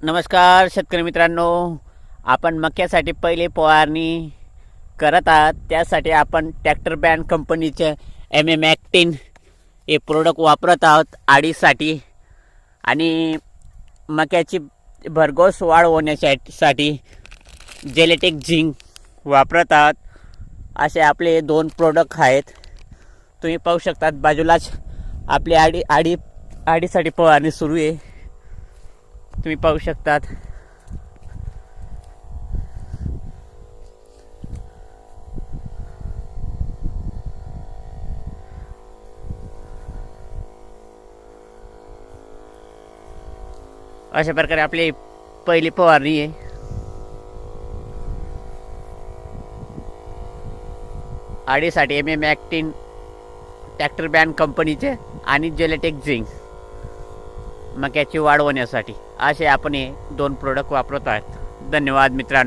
नमस्कार शेतकरी मित्रांनो, आपण मक्यासाठी पहिली फवारणी करत आहात. त्यासाठी आपण ट्रॅक्टर बँड कंपनीचे MM ॲक्टिन हे प्रोडक्ट वापरत आहोत आडीसाठी. आणि मक्याची भरघोस वाढ होण्यासाठी जेनेटिक झिंक वापरत आहात. असे आपले 2 प्रोडक्ट आहेत. तुम्ही पाहू शकतात बाजूलाच आपली आडीसाठी फवारणी सुरू आहे. तुम्ही पाहू शकतात. अशा प्रकारे आपली पहिली फवारणी आहे. आडीसाठी MM ॲक्टिन ट्रॅक्टर बँड कंपनीचे आणि जेनेटिक झिंक मक्याची वाढ होण्यासाठी असे आपण हे 2 प्रोडक्ट वापरत आहोत. धन्यवाद मित्रांनो.